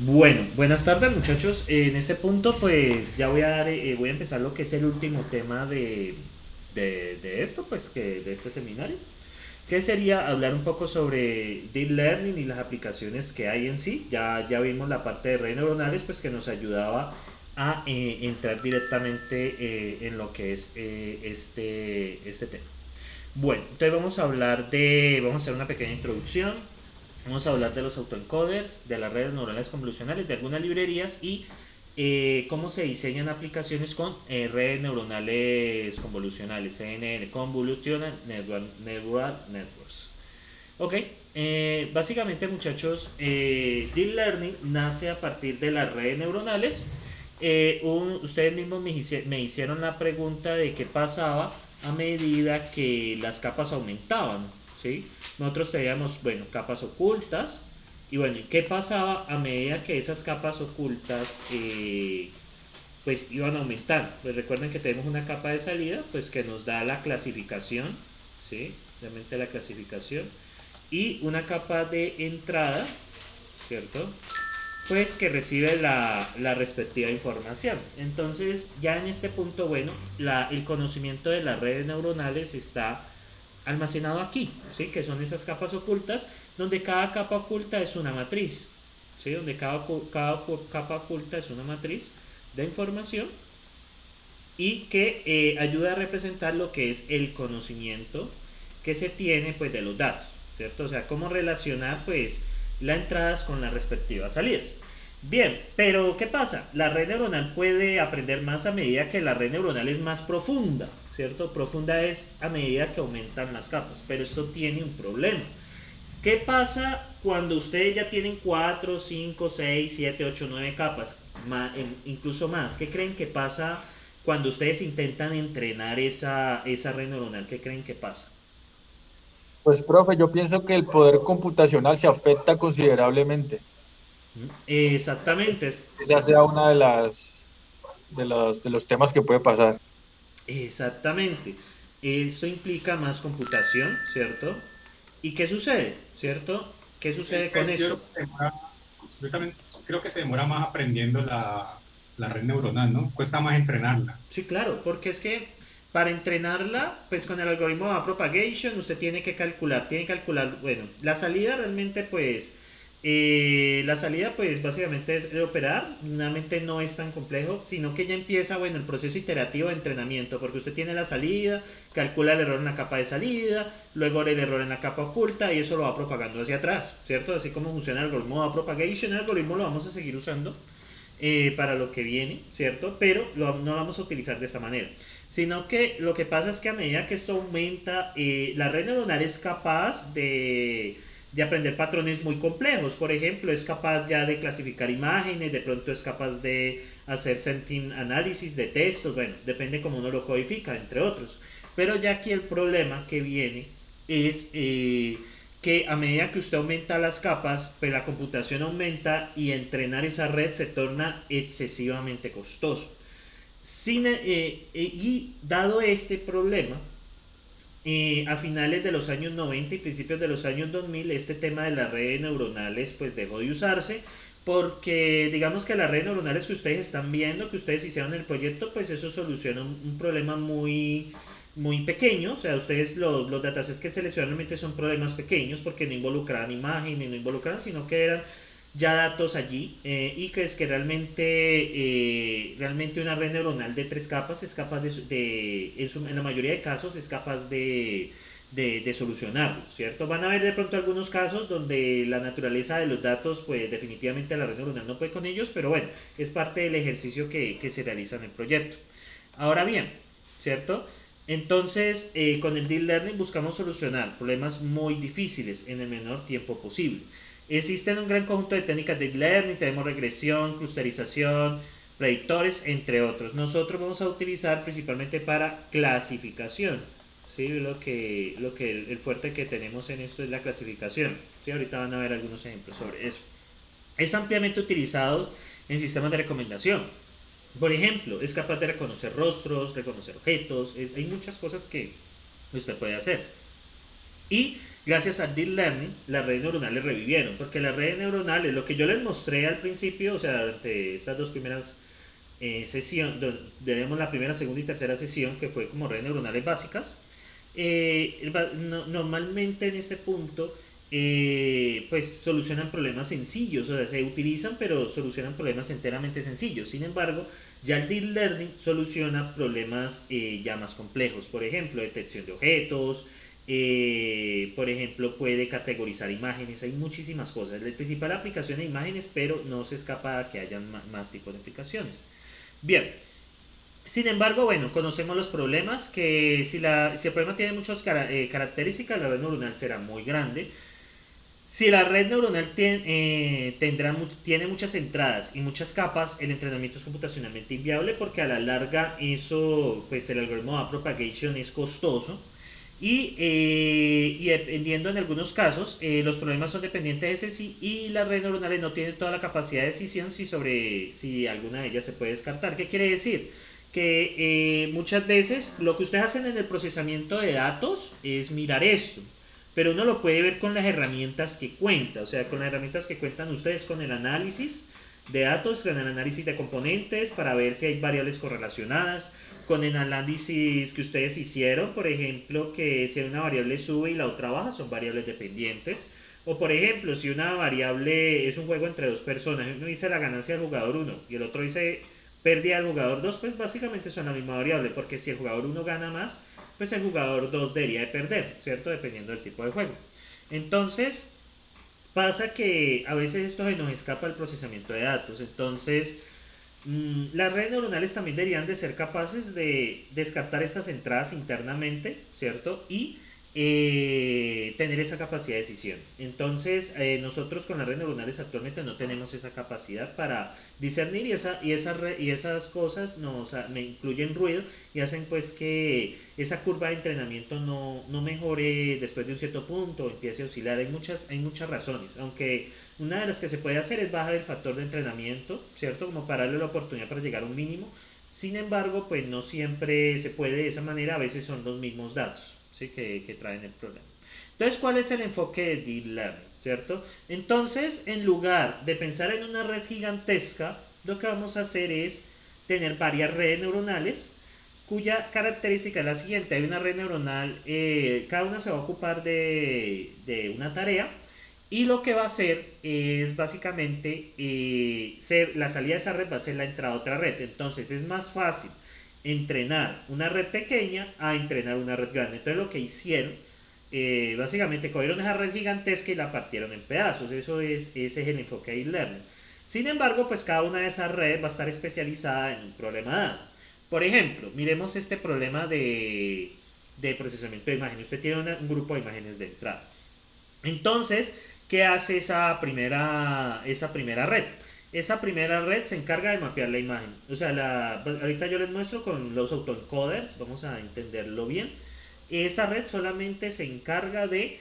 Bueno, buenas tardes muchachos. En este punto pues ya voy a empezar lo que es el último tema de esto, pues que de este seminario, que sería hablar un poco sobre Deep Learning y las aplicaciones que hay en sí. Ya vimos la parte de redes neuronales, pues que nos ayudaba a entrar directamente en lo que es este tema. Bueno, entonces vamos a hacer una pequeña introducción. Vamos a hablar de los autoencoders, de las redes neuronales convolucionales, de algunas librerías y cómo se diseñan aplicaciones con redes neuronales convolucionales, CNN, Convolutional Neural Networks. Ok, básicamente muchachos, Deep Learning nace a partir de las redes neuronales. Ustedes mismos me hicieron la pregunta de qué pasaba a medida que las capas aumentaban, ¿sí? Nosotros teníamos, bueno, capas ocultas. Y bueno, ¿qué pasaba a medida que esas capas ocultas pues iban aumentando? Pues recuerden que tenemos una capa de salida, pues que nos da la clasificación, ¿sí? Realmente la clasificación. Y una capa de entrada, ¿cierto? Pues que recibe la respectiva información. Entonces, ya en este punto, bueno, el conocimiento de las redes neuronales está almacenado aquí, ¿sí? Que son esas capas ocultas, donde cada capa oculta es una matriz, ¿sí? Donde cada capa oculta es una matriz de información y que ayuda a representar lo que es el conocimiento que se tiene pues de los datos, ¿cierto? O sea, cómo relacionar pues las entradas con las respectivas salidas. Bien, pero ¿qué pasa? La red neuronal puede aprender más a medida que la red neuronal es más profunda, ¿cierto? Profunda es a medida que aumentan las capas, pero esto tiene un problema. ¿Qué pasa cuando ustedes ya tienen 4, 5, 6, 7, 8, 9 capas, incluso más? ¿Qué creen que pasa cuando ustedes intentan entrenar esa red neuronal? ¿Qué creen que pasa? Pues, profe, yo pienso que el poder computacional se afecta considerablemente. Exactamente, Esa sea una de los temas que puede pasar. exactamente. Eso implica más computación, ¿cierto? ¿Y qué sucede? ¿Cierto? ¿Qué sucede con Pues esto? yo también creo que se demora más aprendiendo la red neuronal, ¿no? Cuesta más entrenarla. Sí, claro, porque es que para entrenarla, pues con el algoritmo de propagation usted tiene que calcular, bueno, la salida realmente pues, la salida pues básicamente es operar, realmente no es tan complejo, sino que ya empieza, bueno, el proceso iterativo de entrenamiento, porque usted tiene la salida, calcula el error en la capa de salida, luego el error en la capa oculta y eso lo va propagando hacia atrás, ¿cierto? Así como funciona el algoritmo de propagation, el algoritmo lo vamos a seguir usando para lo que viene, ¿cierto? Pero no lo vamos a utilizar de esta manera. Sino que lo que pasa es que a medida que esto aumenta, la red neuronal es capaz de aprender patrones muy complejos. Por ejemplo, es capaz ya de clasificar imágenes, de pronto es capaz de hacer sentiment análisis de textos, bueno, depende cómo uno lo codifica, entre otros. Pero ya aquí el problema que viene es que a medida que usted aumenta las capas, pues la computación aumenta y entrenar esa red se torna excesivamente costoso. Y dado este problema, a finales de los años 90 y principios de los años 2000, este tema de las redes neuronales pues dejó de usarse porque digamos que las redes neuronales que ustedes están viendo, que ustedes hicieron en el proyecto, pues eso soluciona un problema muy pequeño. O sea, ustedes los datasets que seleccionan realmente son problemas pequeños porque no involucraban imágenes, no involucraban, sino que eran ya datos allí y que es que realmente una red neuronal de tres capas es capaz en la mayoría de casos es capaz de solucionarlo, ¿cierto? Van a haber de pronto algunos casos donde la naturaleza de los datos, pues definitivamente la red neuronal no puede con ellos, pero bueno, es parte del ejercicio que se realiza en el proyecto. Ahora bien, ¿cierto? Entonces, con el Deep Learning buscamos solucionar problemas muy difíciles en el menor tiempo posible. Existen un gran conjunto de técnicas de Deep Learning, tenemos regresión, clusterización, predictores, entre otros. Nosotros vamos a utilizar principalmente para clasificación. ¿Sí? Lo que el fuerte que tenemos en esto es la clasificación. ¿Sí? Ahorita van a ver algunos ejemplos sobre eso. Es ampliamente utilizado en sistemas de recomendación. Por ejemplo, es capaz de reconocer rostros, reconocer objetos, hay muchas cosas que usted puede hacer. Y gracias al Deep Learning, las redes neuronales revivieron, porque las redes neuronales, lo que yo les mostré al principio, o sea, durante estas dos primeras sesiones, tenemos la primera, segunda y tercera sesión, que fue como redes neuronales básicas, normalmente en este punto pues solucionan problemas sencillos, o sea, se utilizan pero solucionan problemas enteramente sencillos. Sin embargo, ya el Deep Learning soluciona problemas ya más complejos, por ejemplo, detección de objetos, por ejemplo, puede categorizar imágenes, hay muchísimas cosas. La principal aplicación de imágenes, pero no se escapa a que hayan más tipos de aplicaciones. Bien, sin embargo, bueno, conocemos los problemas, que si el problema tiene muchas características, la red neuronal será muy grande. Si la red neuronal tiene muchas entradas y muchas capas, el entrenamiento es computacionalmente inviable porque a la larga eso, pues el algoritmo de propagation es costoso y dependiendo en algunos casos, los problemas son dependientes de ese sí y las redes neuronales no tienen toda la capacidad de decisión si alguna de ellas se puede descartar. ¿Qué quiere decir? Que muchas veces lo que ustedes hacen en el procesamiento de datos es mirar esto, pero uno lo puede ver con las herramientas que cuenta, o sea, con las herramientas que cuentan ustedes con el análisis de datos, con el análisis de componentes para ver si hay variables correlacionadas, con el análisis que ustedes hicieron, por ejemplo, que si una variable sube y la otra baja, son variables dependientes. O por ejemplo, si una variable es un juego entre dos personas, uno dice la ganancia del jugador uno y el otro dice pérdida del jugador 2, pues básicamente son la misma variable, porque si el jugador uno gana más, pues el jugador 2 debería de perder, ¿cierto? Dependiendo del tipo de juego. Entonces, pasa que a veces esto se nos escapa del procesamiento de datos. Entonces, las redes neuronales también deberían de ser capaces de descartar estas entradas internamente, ¿cierto? Y tener esa capacidad de decisión. Entonces, nosotros con las redes neuronales actualmente no tenemos esa capacidad para discernir y esas cosas me incluyen ruido y hacen pues que esa curva de entrenamiento no mejore después de un cierto punto, empiece a oscilar. Hay muchas razones, aunque una de las que se puede hacer es bajar el factor de entrenamiento, ¿cierto? Como para darle la oportunidad para llegar a un mínimo. Sin embargo, pues no siempre se puede de esa manera, a veces son los mismos datos, ¿sí? que traen el problema. Entonces, ¿cuál es el enfoque de Deep Learning? ¿Cierto? Entonces, en lugar de pensar en una red gigantesca, lo que vamos a hacer es tener varias redes neuronales cuya característica es la siguiente. Hay una red neuronal, cada una se va a ocupar de una tarea y lo que va a hacer es básicamente la salida de esa red va a ser la entrada a otra red. Entonces es más fácil entrenar una red pequeña a entrenar una red grande. Entonces lo que hicieron, básicamente cogieron esa red gigantesca y la partieron en pedazos. Ese es el enfoque de e-learning. Sin embargo, pues cada una de esas redes va a estar especializada en un problema dado. Por ejemplo, miremos este problema de procesamiento de imágenes. Usted tiene un grupo de imágenes de entrada. Entonces, ¿qué hace esa primera red? Esa primera red se encarga de mapear la imagen. O sea, ahorita yo les muestro con los autoencoders, vamos a entenderlo bien. Esa red solamente se encarga de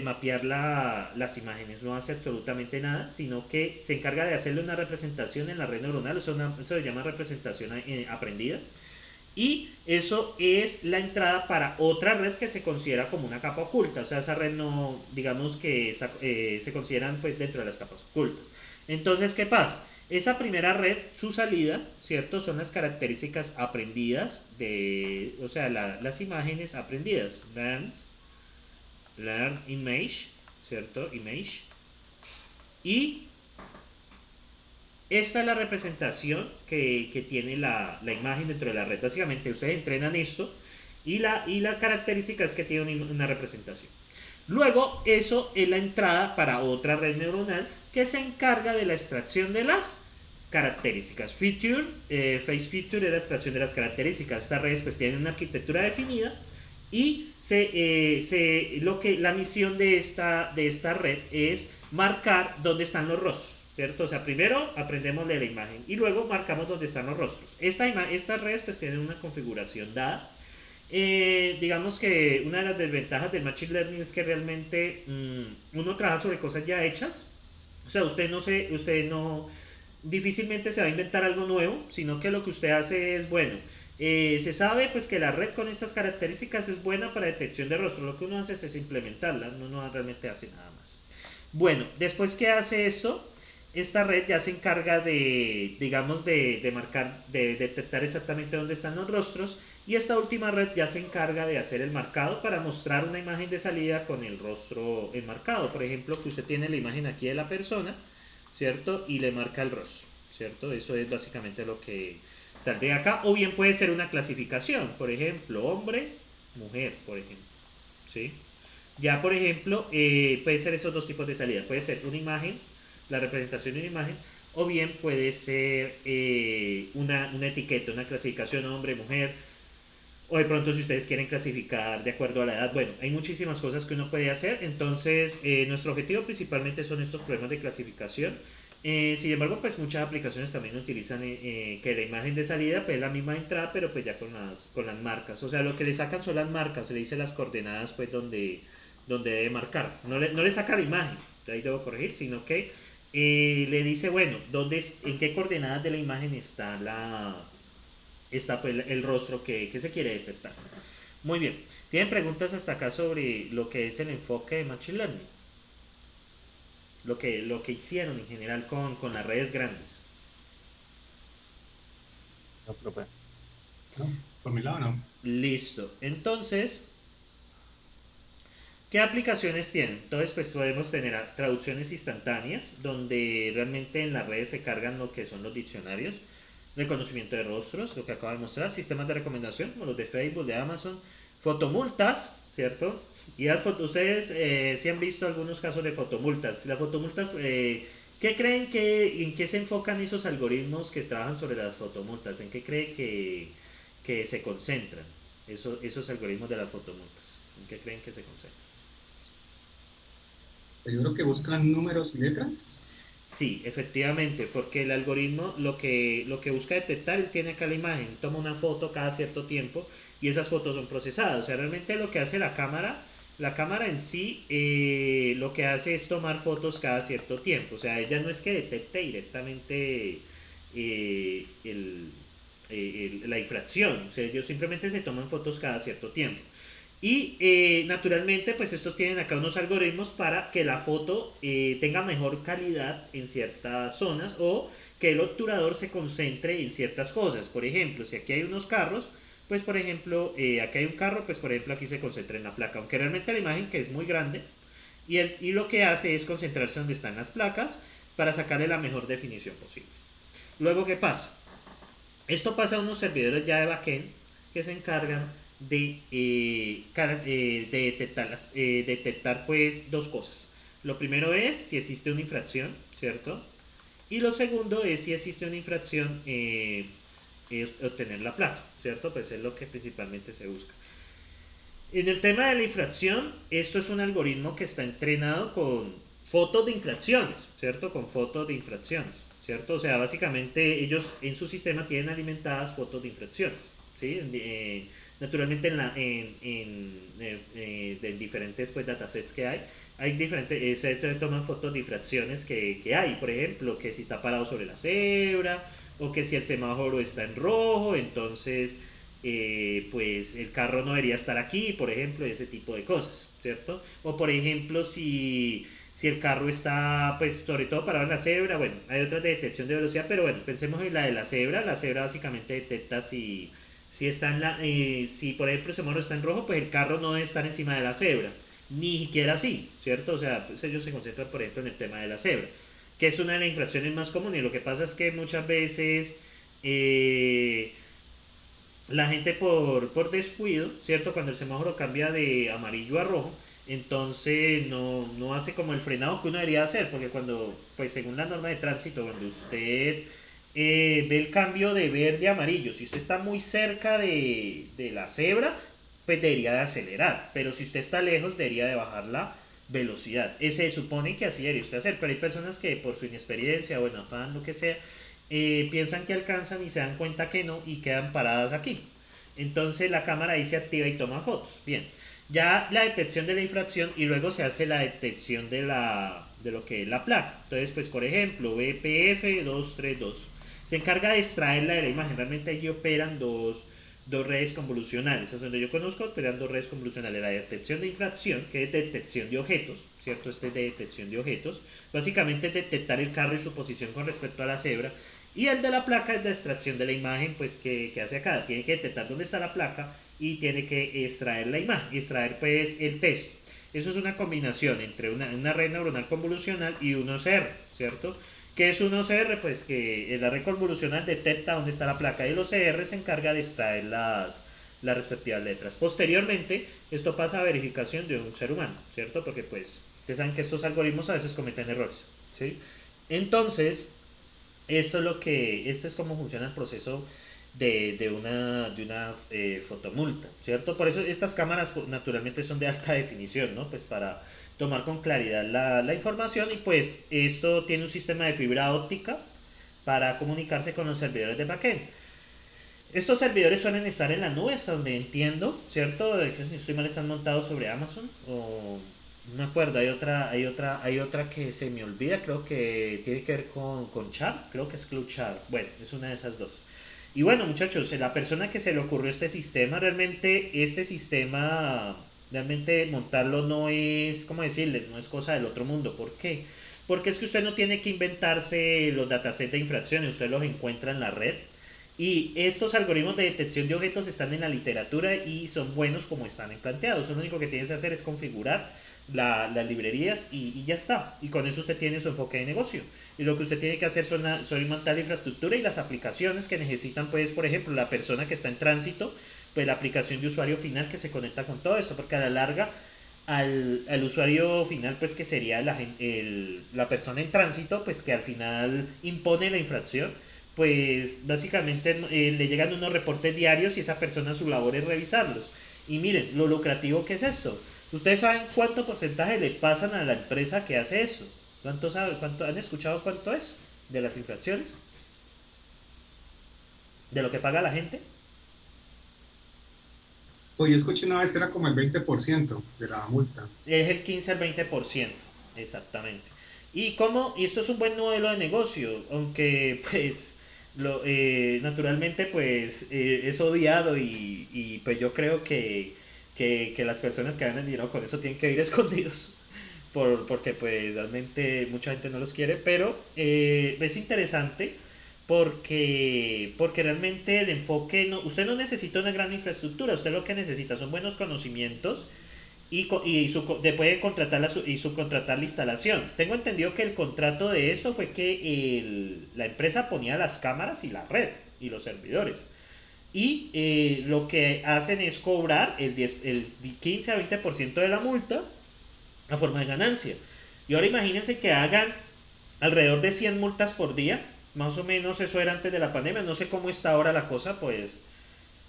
mapear las imágenes, no hace absolutamente nada, sino que se encarga de hacerle una representación en la red neuronal, eso se llama representación aprendida. Y eso es la entrada para otra red que se considera como una capa oculta. O sea, esa red no, digamos que se consideran pues dentro de las capas ocultas. Entonces, ¿qué pasa? Esa primera red, su salida, ¿cierto? Son las características aprendidas o sea, las imágenes aprendidas. Learn image, ¿cierto? Image. Y esta es la representación que tiene la imagen dentro de la red. Básicamente ustedes entrenan esto y la característica es que tiene una representación. Luego eso es la entrada para otra red neuronal que se encarga de la extracción de las características. Face feature es la extracción de las características. Estas redes pues tienen una arquitectura definida y la misión de esta red es marcar dónde están los rostros, ¿cierto? O sea, primero aprendemos de la imagen y luego marcamos dónde están los rostros. Estas redes pues tienen una configuración dada. Digamos que una de las desventajas del Machine Learning es que realmente uno trabaja sobre cosas ya hechas. O sea, usted no difícilmente se va a inventar algo nuevo, sino que lo que usted hace es, bueno, Se sabe pues que la red con estas características es buena para detección de rostro. Lo que uno hace es implementarla, uno no realmente hace nada más. Bueno, después que hace esto, esta red ya se encarga de, digamos, de marcar, de detectar exactamente dónde están los rostros. Y esta última red ya se encarga de hacer el marcado para mostrar una imagen de salida con el rostro enmarcado. Por ejemplo, que usted tiene la imagen aquí de la persona, ¿cierto? Y le marca el rostro, ¿cierto? Eso es básicamente lo que saldría acá. O bien puede ser una clasificación, por ejemplo, hombre, mujer, por ejemplo, ¿sí? Ya, por ejemplo, puede ser esos dos tipos de salida. Puede ser una imagen, la representación de una imagen, o bien puede ser una etiqueta, una clasificación hombre, mujer, o de pronto si ustedes quieren clasificar de acuerdo a la edad. Bueno, hay muchísimas cosas que uno puede hacer. Entonces, nuestro objetivo principalmente son estos problemas de clasificación. Sin embargo, pues muchas aplicaciones también utilizan que la imagen de salida pues es la misma entrada, pero pues ya con las marcas. O sea, lo que le sacan son las marcas, se le dice las coordenadas pues donde debe marcar. No le saca la imagen, ahí debo corregir, sino que le dice, bueno, en qué coordenadas de la imagen está pues, el rostro que se quiere detectar. Muy bien. ¿Tienen preguntas hasta acá sobre lo que es el enfoque de Machine Learning? Lo que hicieron en general con las redes grandes. No, profe. ¿No? Por mi lado, no. Listo. Entonces, ¿qué aplicaciones tienen? Entonces, pues podemos tener traducciones instantáneas, donde realmente en las redes se cargan lo que son los diccionarios, reconocimiento de rostros, lo que acabo de mostrar, sistemas de recomendación, como los de Facebook, de Amazon, fotomultas, ¿cierto? Y ustedes sí han visto algunos casos de fotomultas. Las fotomultas, ¿qué creen en qué se enfocan esos algoritmos que trabajan sobre las fotomultas? ¿En qué creen que se concentran esos algoritmos de las fotomultas? ¿En qué creen que se concentran? Yo creo que buscan números y letras. Sí, efectivamente, porque el algoritmo lo que busca detectar, él tiene acá la imagen, toma una foto cada cierto tiempo y esas fotos son procesadas. O sea, realmente lo que hace la cámara en sí, lo que hace es tomar fotos cada cierto tiempo. O sea, ella no es que detecte directamente la infracción. O sea, ellos simplemente se toman fotos cada cierto tiempo. Y naturalmente, pues estos tienen acá unos algoritmos para que la foto tenga mejor calidad en ciertas zonas o que el obturador se concentre en ciertas cosas. Por ejemplo, si aquí hay unos carros, pues por ejemplo, aquí hay un carro, pues por ejemplo aquí se concentra en la placa. Aunque realmente la imagen que es muy grande y lo que hace es concentrarse donde están las placas para sacarle la mejor definición posible. Luego, ¿qué pasa? Esto pasa a unos servidores ya de backend que se encargan de detectar pues dos cosas. Lo primero es si existe una infracción, ¿cierto? Y lo segundo es si existe una infracción, es obtener la placa, ¿cierto? Pues es lo que principalmente se busca. En el tema de la infracción, esto es un algoritmo que está entrenado con fotos de infracciones, ¿cierto? Con fotos de infracciones, ¿cierto? O sea, básicamente ellos en su sistema tienen alimentadas fotos de infracciones, ¿sí? Naturalmente en diferentes pues, datasets que hay diferentes, se toman fotos de infracciones que hay, por ejemplo, que si está parado sobre la cebra o que si el semáforo está en rojo, entonces pues el carro no debería estar aquí, por ejemplo, ese tipo de cosas, ¿cierto? O por ejemplo, si el carro está, pues sobre todo parado en la cebra, bueno, hay otras de detección de velocidad, pero bueno, pensemos en la cebra básicamente detecta si por ejemplo el semáforo está en rojo, pues el carro no debe estar encima de la cebra, ni siquiera así, ¿cierto? O sea, pues ellos se concentran, por ejemplo, en el tema de la cebra, que es una de las infracciones más comunes. Lo que pasa es que muchas veces la gente por descuido, ¿cierto? Cuando el semáforo cambia de amarillo a rojo, entonces no hace como el frenado que uno debería hacer, porque cuando, pues según la norma de tránsito, cuando usted ve el cambio de verde a amarillo, si usted está muy cerca de la cebra, pues debería de acelerar, pero si usted está lejos, debería de bajar la velocidad. Se supone que así debería usted hacer, pero hay personas que por su inexperiencia o en afán, lo que sea, piensan que alcanzan y se dan cuenta que no y quedan paradas aquí. Entonces la cámara ahí se activa y toma fotos. Bien, ya la detección de la infracción y luego se hace la detección de lo que es la placa. Entonces, pues por ejemplo, BPF 232 se encarga de extraerla de la imagen. Realmente allí operan dos redes convolucionales. Es donde yo conozco, operan dos redes convolucionales. La detección de infracción, que es detección de objetos, ¿cierto? Este es de detección de objetos. Básicamente es detectar el carro y su posición con respecto a la cebra. Y el de la placa es de extracción de la imagen, pues que hace acá. Tiene que detectar dónde está la placa y tiene que extraer la imagen, extraer pues el texto. Eso es una combinación entre una red neuronal convolucional y un OCR, ¿cierto? ¿Qué es un OCR? Pues que la red convolucional detecta dónde está la placa y el OCR se encarga de extraer las respectivas letras. Posteriormente, esto pasa a verificación de un ser humano, ¿cierto? Porque pues ustedes saben que estos algoritmos a veces cometen errores, ¿sí? Entonces, esto es cómo funciona el proceso de una fotomulta, ¿cierto? Por eso estas cámaras pues, naturalmente son de alta definición, ¿no? Pues para tomar con claridad la información y pues esto tiene un sistema de fibra óptica para comunicarse con los servidores de backend. Estos servidores suelen estar en la nube, hasta donde entiendo, ¿cierto? Si no estoy mal, están montados sobre Amazon o no me acuerdo, hay otra que se me olvida, creo que tiene que ver con Char, creo que es CloudChar. Bueno, es una de esas dos. Y bueno, muchachos, la persona que se le ocurrió este sistema, realmente montarlo no es, ¿cómo decirles? No es cosa del otro mundo. ¿Por qué? Porque es que usted no tiene que inventarse los datasets de infracciones, usted los encuentra en la red. Y estos algoritmos de detección de objetos están en la literatura y son buenos como están planteados. Lo único que tienes que hacer es configurar las librerías y ya está. Y con eso usted tiene su enfoque de negocio. Y lo que usted tiene que hacer son montar la infraestructura y las aplicaciones que necesitan, pues, por ejemplo, la persona que está en tránsito, pues la aplicación de usuario final que se conecta con todo esto, porque a la larga al usuario final, pues que sería la persona en tránsito, pues que al final impone la infracción, pues básicamente le llegan unos reportes diarios y esa persona su labor es revisarlos. Y miren, lo lucrativo que es esto. ¿Ustedes saben cuánto porcentaje le pasan a la empresa que hace eso? ¿Cuánto saben? ¿Cuánto han escuchado cuánto es de las infracciones? ¿De lo que paga la gente? Pues yo escuché una vez que era como el 20% de la multa. Es el 15 al 20%, exactamente. Y esto es un buen modelo de negocio, aunque pues naturalmente pues es odiado y, pues yo creo que las personas que ganan dinero con eso tienen que ir escondidos. Porque pues realmente mucha gente no los quiere, pero es interesante porque realmente el enfoque, usted no necesita una gran infraestructura, usted lo que necesita son buenos conocimientos puede contratar y subcontratar la instalación. Tengo entendido que el contrato de esto fue que la empresa ponía las cámaras y la red y los servidores. Y lo que hacen es cobrar el 15 a 20% de la multa a forma de ganancia. Y ahora imagínense que hagan alrededor de 100 multas por día. Más o menos eso era antes de la pandemia. No sé cómo está ahora la cosa, pues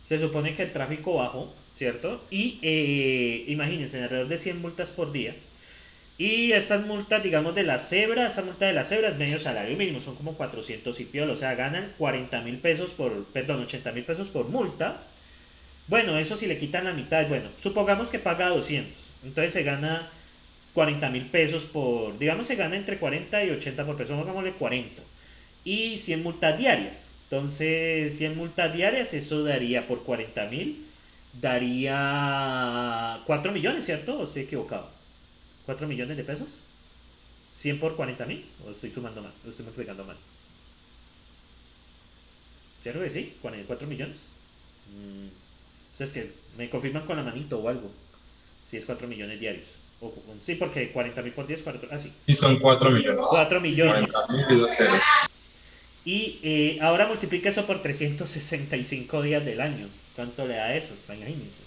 se supone que el tráfico bajó, ¿cierto? Y imagínense, alrededor de 100 multas por día. Y esas multas, digamos, esa multa de la cebra es medio salario mínimo, son como 400 y piol, o sea, ganan 40.000 pesos perdón, 80.000 pesos por multa. Bueno, eso si le quitan la mitad, bueno, supongamos que paga 200, entonces se gana 40.000 pesos digamos, se gana entre 40 y 80 por persona, pongámosle 40 y 100 multas diarias. Entonces, 100 multas diarias, eso daría por 40.000, daría 4 millones, ¿cierto? ¿O estoy equivocado? ¿4 millones de pesos? ¿100 por 40.000? ¿O estoy sumando mal? ¿O estoy multiplicando mal? ¿Cierto que sí? ¿4 millones? Entonces, que me confirman con la manito o algo. Si es 4 millones diarios. Sí, porque 40.000 por 10, 4, sí. Y son 4 millones. 4 millones. 40.000 y 2 ceros. Y ahora multiplica eso por 365 días del año. ¿Cuánto le da eso? Imagínense.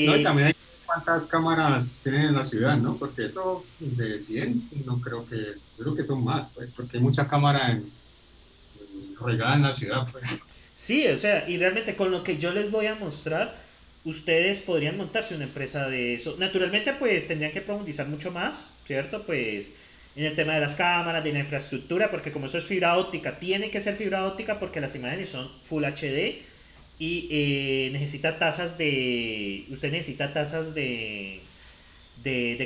No, y también hay cuántas cámaras tienen en la ciudad, ¿no? Porque eso de 100 no creo que es, yo creo que son más, pues, porque hay mucha cámara regada en la ciudad, pues. Sí, o sea, y realmente con lo que yo les voy a mostrar, ustedes podrían montarse una empresa de eso. Naturalmente, pues tendrían que profundizar mucho más, ¿cierto? Pues en el tema de las cámaras, de la infraestructura, porque como eso es fibra óptica, tiene que ser fibra óptica porque las imágenes son Full HD y usted necesita tasas de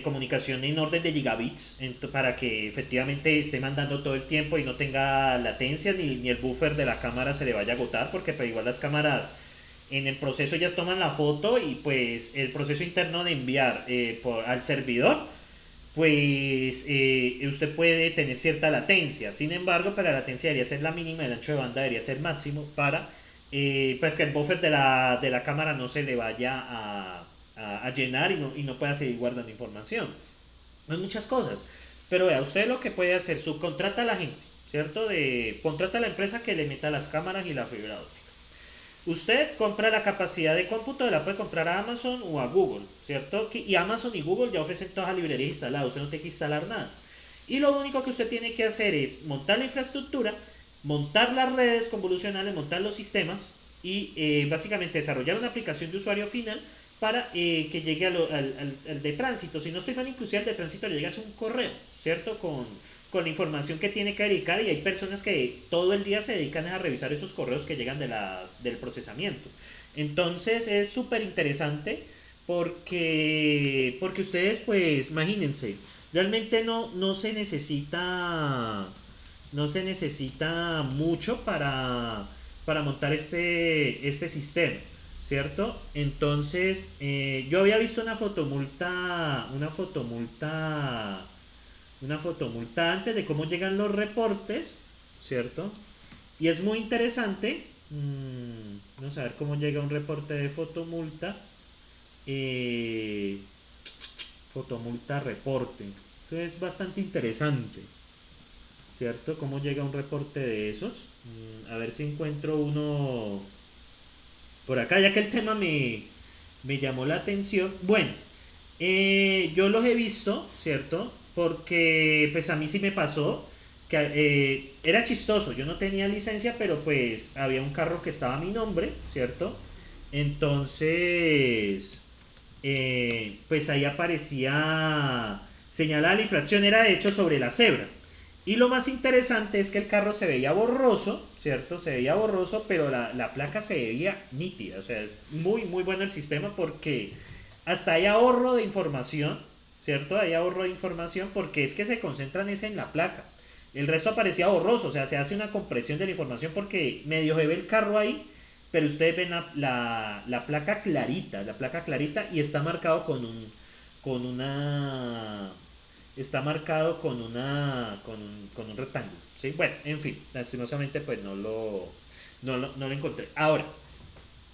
comunicación en orden de gigabits para que efectivamente esté mandando todo el tiempo y no tenga latencia ni el buffer de la cámara se le vaya a agotar porque pues, igual las cámaras en el proceso ellas toman la foto y pues el proceso interno de enviar al servidor, pues usted puede tener cierta latencia. Sin embargo, para la latencia debería ser la mínima, el ancho de banda debería ser máximo para pues que el buffer de la cámara no se le vaya a llenar y no pueda seguir guardando información. No hay muchas cosas. Pero vea, usted lo que puede hacer, subcontrata a la gente, ¿cierto? Contrata a la empresa que le meta las cámaras y la fibra óptica. Usted compra la capacidad de cómputo, la puede comprar a Amazon o a Google, ¿cierto? Y Amazon y Google ya ofrecen todas las librerías instaladas, usted no tiene que instalar nada. Y lo único que usted tiene que hacer es montar la infraestructura, montar las redes convolucionales, montar los sistemas y básicamente desarrollar una aplicación de usuario final para que llegue al de tránsito. Si no estoy mal, inclusive al de tránsito le llega un correo, ¿cierto? Con la información que tiene que dedicar y hay personas que todo el día se dedican a revisar esos correos que llegan del procesamiento. Entonces es súper interesante porque ustedes pues imagínense, realmente no se necesita mucho para montar este sistema, ¿cierto? Entonces yo había visto una fotomulta antes de cómo llegan los reportes, ¿cierto? Y es muy interesante. Vamos a ver cómo llega un reporte de fotomulta. Fotomulta reporte. Eso es bastante interesante, ¿cierto? Cómo llega un reporte de esos. A ver si encuentro uno por acá, ya que el tema me llamó la atención. Bueno, yo los he visto, ¿cierto? Porque pues a mí sí me pasó que era chistoso, yo no tenía licencia, pero pues había un carro que estaba a mi nombre, ¿cierto? Entonces, pues ahí aparecía señalada la infracción, era de hecho sobre la cebra. Y lo más interesante es que el carro se veía borroso, ¿cierto? Se veía borroso, pero la placa se veía nítida. O sea, es muy, muy bueno el sistema porque hasta hay ahorro de información, ¿cierto? Hay ahorro de información porque es que se concentran ese en la placa. El resto aparecía borroso, o sea, se hace una compresión de la información porque medio se ve el carro ahí, pero ustedes ven la placa clarita y está marcado con una está marcado con un rectángulo, ¿sí? Bueno, en fin, lastimosamente pues no lo encontré. Ahora,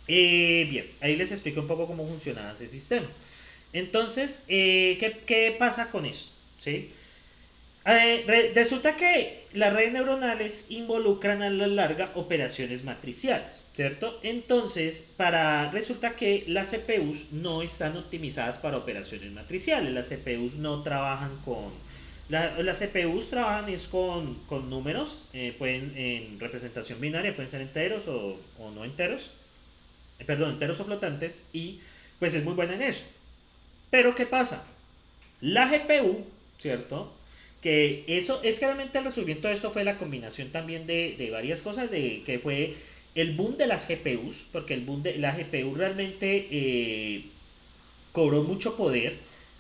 bien, ahí les explico un poco cómo funcionaba ese sistema. Entonces, ¿qué pasa con eso? ¿Sí? Resulta que las redes neuronales involucran a la larga operaciones matriciales, ¿cierto? Entonces, resulta que las CPUs no están optimizadas para operaciones matriciales. Las CPUs no trabajan las CPUs trabajan con números, pueden en representación binaria, pueden ser enteros o no enteros, perdón, enteros o flotantes, y pues es muy buena en eso. Pero ¿qué pasa? La GPU, ¿cierto? Que eso es claramente el resolvimiento de esto fue la combinación también de varias cosas, que fue el boom de las GPUs, porque el boom de la GPU realmente cobró mucho poder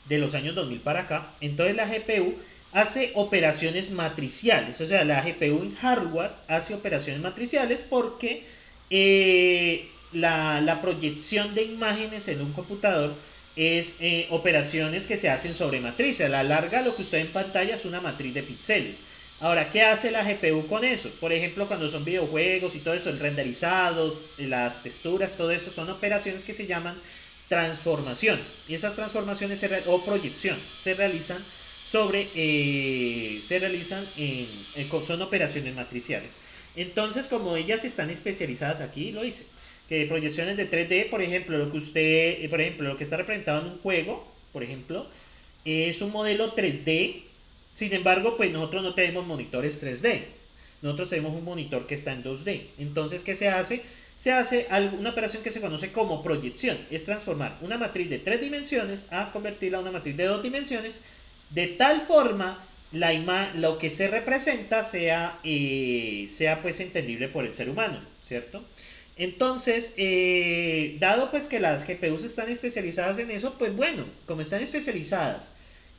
de los años 2000 para acá. Entonces la GPU hace operaciones matriciales, o sea, la GPU en hardware hace operaciones matriciales porque la proyección de imágenes en un computador es operaciones que se hacen sobre matrices. A la larga lo que usted ve en pantalla es una matriz de píxeles. Ahora, ¿qué hace la GPU con eso? Por ejemplo, cuando son videojuegos y todo eso, el renderizado, las texturas, todo eso son operaciones que se llaman transformaciones. Y esas transformaciones o proyecciones se realizan son operaciones matriciales. Entonces, como ellas están especializadas aquí, lo hice. Que proyecciones de 3D, por ejemplo, lo que está representado en un juego, por ejemplo, es un modelo 3D. Sin embargo, pues nosotros no tenemos monitores 3D. Nosotros tenemos un monitor que está en 2D. Entonces, ¿qué se hace? Se hace una operación que se conoce como proyección. Es transformar una matriz de 3 dimensiones a convertirla a una matriz de 2 dimensiones, de tal forma lo que se representa sea pues entendible por el ser humano, ¿cierto? Entonces, dado pues que las GPUs están especializadas en eso, pues bueno, como están especializadas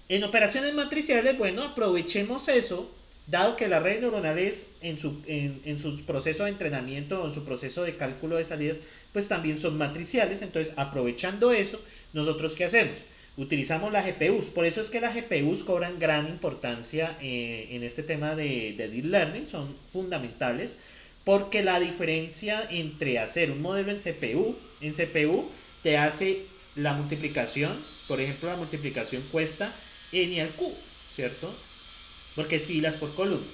en operaciones matriciales, bueno, aprovechemos eso dado que las redes neuronales en su proceso de entrenamiento o en su proceso de cálculo de salidas, pues también son matriciales. Entonces, aprovechando eso, nosotros ¿qué hacemos? Utilizamos las GPUs. Por eso es que las GPUs cobran gran importancia en este tema de Deep Learning, son fundamentales, porque la diferencia entre hacer un modelo en CPU te hace la multiplicación, por ejemplo, la multiplicación cuesta n al cubo, ¿cierto? Porque es filas por columnas.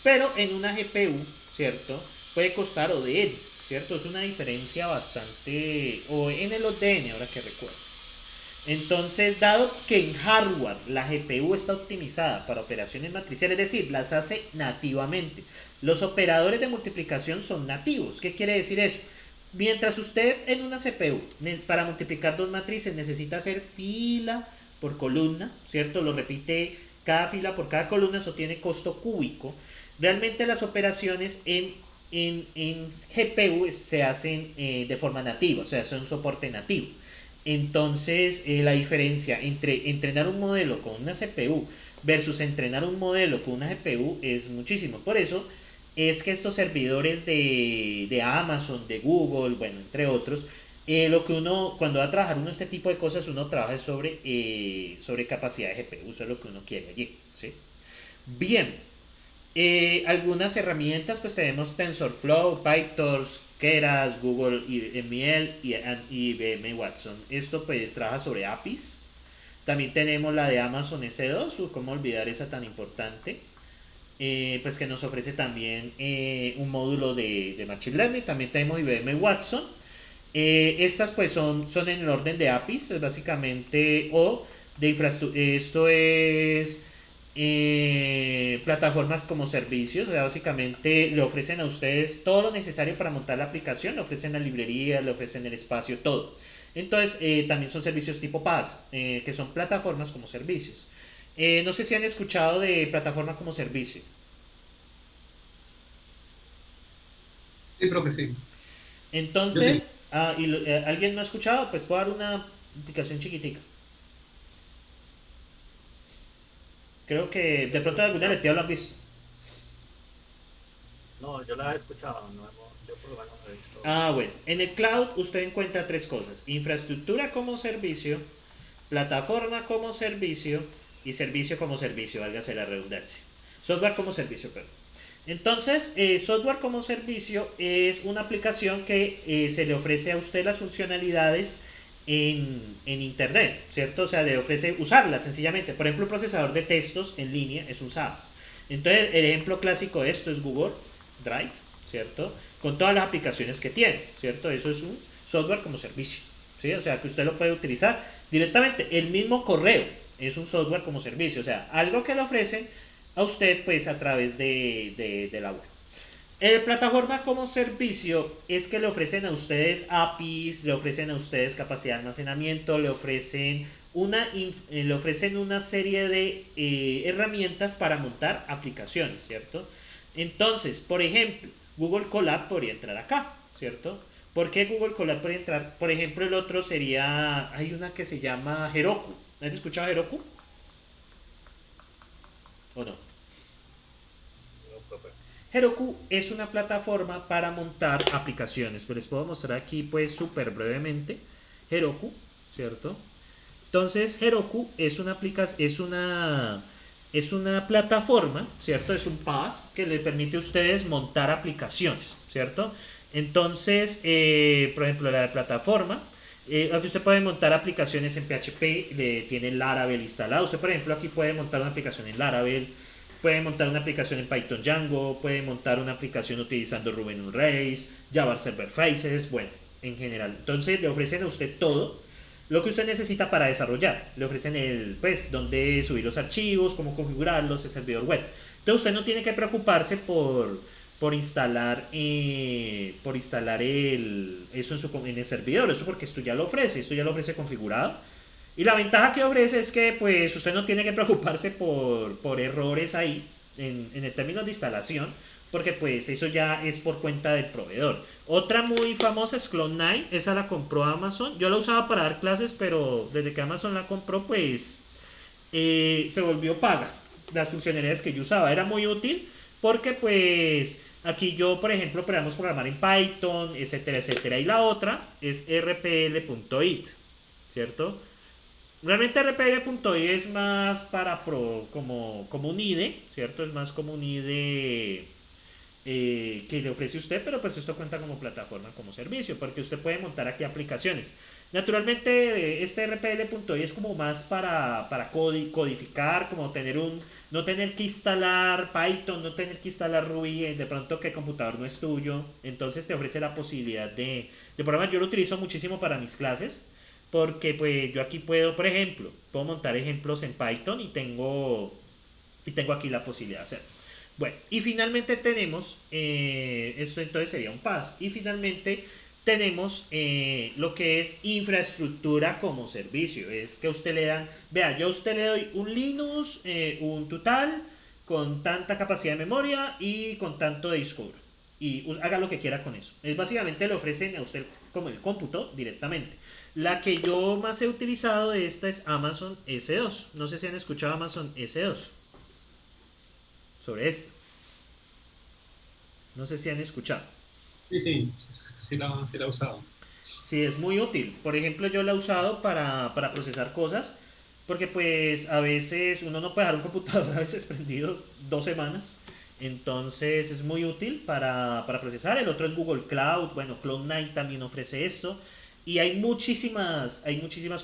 Pero en una GPU, ¿cierto? Puede costar O de n, ¿cierto? Es una diferencia bastante... O en el O de n, ahora que recuerdo. Entonces, dado que en hardware la GPU está optimizada para operaciones matriciales, es decir, las hace nativamente. Los operadores de multiplicación son nativos. ¿Qué quiere decir eso? Mientras usted en una CPU, para multiplicar dos matrices, necesita hacer fila por columna, ¿cierto? Lo repite cada fila por cada columna, eso tiene costo cúbico. Realmente las operaciones en GPU se hacen de forma nativa, o sea, son un soporte nativo. Entonces, la diferencia entre entrenar un modelo con una CPU versus entrenar un modelo con una GPU es muchísimo. Por eso es que estos servidores de Amazon, de Google, bueno, entre otros, lo que uno, cuando va a trabajar uno este tipo de cosas, uno trabaja sobre capacidad de GPU, eso es lo que uno quiere allí, ¿sí? Bien, algunas herramientas, pues tenemos TensorFlow, PyTorch, Keras, Google ML y IBM Watson. Esto pues trabaja sobre APIs. También tenemos la de Amazon S2, cómo olvidar esa tan importante. Pues que nos ofrece también un módulo de Machine Learning. También tenemos IBM Watson. Estas pues son en el orden de APIs, es básicamente, o de infraestructura. Esto es plataformas como servicios, o sea, básicamente le ofrecen a ustedes todo lo necesario para montar la aplicación, le ofrecen la librería, le ofrecen el espacio, todo. Entonces, también son servicios tipo PaaS, que son plataformas como servicios. No sé si han escuchado de plataforma como servicio. Sí, creo que sí. Yo Entonces, sí. ¿alguien no ha escuchado? Pues puedo dar una explicación chiquitica. Creo que de pronto alguna lectura lo han visto. No, yo la he escuchado, yo por lo menos no he visto. Bueno, en el cloud usted encuentra tres cosas: infraestructura como servicio, plataforma como servicio y servicio como servicio, válgase la redundancia. Software como servicio, perdón. Entonces, software como servicio es una aplicación que se le ofrece a usted las funcionalidades en internet, ¿cierto? O sea, le ofrece usarlas sencillamente. Por ejemplo, un procesador de textos en línea es un SaaS. Entonces, el ejemplo clásico de esto es Google Drive, ¿cierto? Con todas las aplicaciones que tiene, ¿cierto? Eso es un software como servicio, ¿sí? O sea, que usted lo puede utilizar directamente. El mismo correo es un software como servicio, o sea, algo que le ofrecen a usted, pues, a través de la web. Plataforma como servicio es que le ofrecen a ustedes APIs, le ofrecen a ustedes capacidad de almacenamiento, le ofrecen una serie de herramientas para montar aplicaciones, ¿cierto? Entonces, por ejemplo, Google Colab podría entrar acá, ¿cierto? ¿Por qué Google Colab podría entrar? Por ejemplo, el otro sería, hay una que se llama Heroku. ¿Han escuchado Heroku? ¿O no? No, profe. Heroku es una plataforma para montar aplicaciones. Pues les puedo mostrar aquí pues súper brevemente Heroku, ¿cierto? Entonces Heroku es una plataforma, ¿cierto? Es un PaaS que le permite a ustedes montar aplicaciones, ¿cierto? Entonces, por ejemplo, la plataforma, aquí usted puede montar aplicaciones en PHP, tiene Laravel instalado. Usted, por ejemplo, aquí puede montar una aplicación en Laravel, puede montar una aplicación en Python Django, puede montar una aplicación utilizando Ruby on Rails, Java Server Faces, bueno, en general. Entonces le ofrecen a usted todo lo que usted necesita para desarrollar. Le ofrecen pues, dónde subir los archivos, cómo configurarlos, el servidor web. Entonces usted no tiene que preocuparse por instalar eso en el servidor, eso porque esto ya lo ofrece configurado. Y la ventaja que ofrece es que pues usted no tiene que preocuparse por errores ahí en el término de instalación, porque pues eso ya es por cuenta del proveedor. Otra muy famosa es Cloud9, esa la compró Amazon. Yo la usaba para dar clases, pero desde que Amazon la compró pues se volvió paga. las funcionalidades que yo usaba. Era muy útil porque pues aquí yo, por ejemplo, podemos programar en Python, etcétera, etcétera. Y la otra es rpl.it, ¿cierto? Realmente rpl.it es más para como un IDE, ¿cierto? Es más como un IDE que le ofrece usted, pero pues esto cuenta como plataforma, como servicio, porque usted puede montar aquí aplicaciones. Naturalmente, este rpl.i es como más para codificar, como no tener que instalar Python, no tener que instalar Ruby, de pronto que el computador no es tuyo, entonces te ofrece la posibilidad de programar. Yo lo utilizo muchísimo para mis clases, porque pues yo aquí puedo, por ejemplo, puedo montar ejemplos en Python y tengo aquí la posibilidad de hacerlo. Bueno, y finalmente tenemos, esto entonces sería un pass, y finalmente tenemos lo que es infraestructura como servicio, es que a usted le dan, vea, yo a usted le doy un Linux, un total, con tanta capacidad de memoria y con tanto de disco duro, y haga lo que quiera con eso. Es básicamente le ofrecen a usted como el cómputo directamente. La que yo más he utilizado de esta es Amazon S2, no sé si han escuchado Amazon S2 sobre esto. No sé si han escuchado. Sí, sí, sí la he usado. Sí, es muy útil. Por ejemplo, yo la he usado para procesar cosas, porque pues a veces uno no puede dejar un computador a veces prendido 2 semanas. Entonces es muy útil para procesar. El otro es Google Cloud. Bueno, Cloud9 también ofrece esto. Y hay muchísimas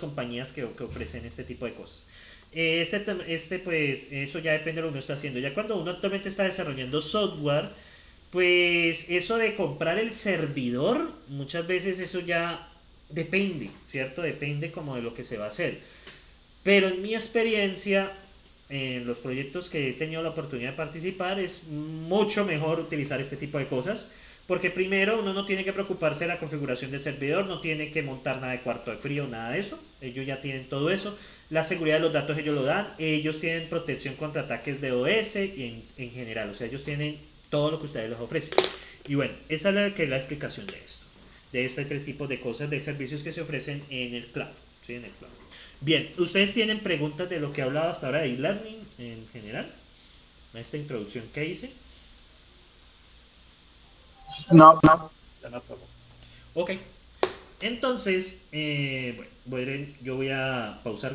compañías que ofrecen este tipo de cosas. Pues, eso ya depende de lo que uno está haciendo. Ya cuando uno actualmente está desarrollando software, pues eso de comprar el servidor, muchas veces eso ya depende, ¿cierto? Depende como de lo que se va a hacer. Pero en mi experiencia, en los proyectos que he tenido la oportunidad de participar, es mucho mejor utilizar este tipo de cosas. Porque primero uno no tiene que preocuparse de la configuración del servidor, no tiene que montar nada de cuarto de frío, nada de eso. Ellos ya tienen todo eso. La seguridad de los datos ellos lo dan. Ellos tienen protección contra ataques de OS y en general. O sea, ellos tienen todo lo que ustedes les ofrecen. Y bueno, esa es la explicación de esto. De este tres tipos de cosas, de servicios que se ofrecen en el cloud. ¿Sí? En el cloud. Bien, ¿ustedes tienen preguntas de lo que he hablado hasta ahora de e-learning en general? Esta introducción que hice. No, no. Ya no probó. Ok. Entonces, bueno, yo voy a pausar.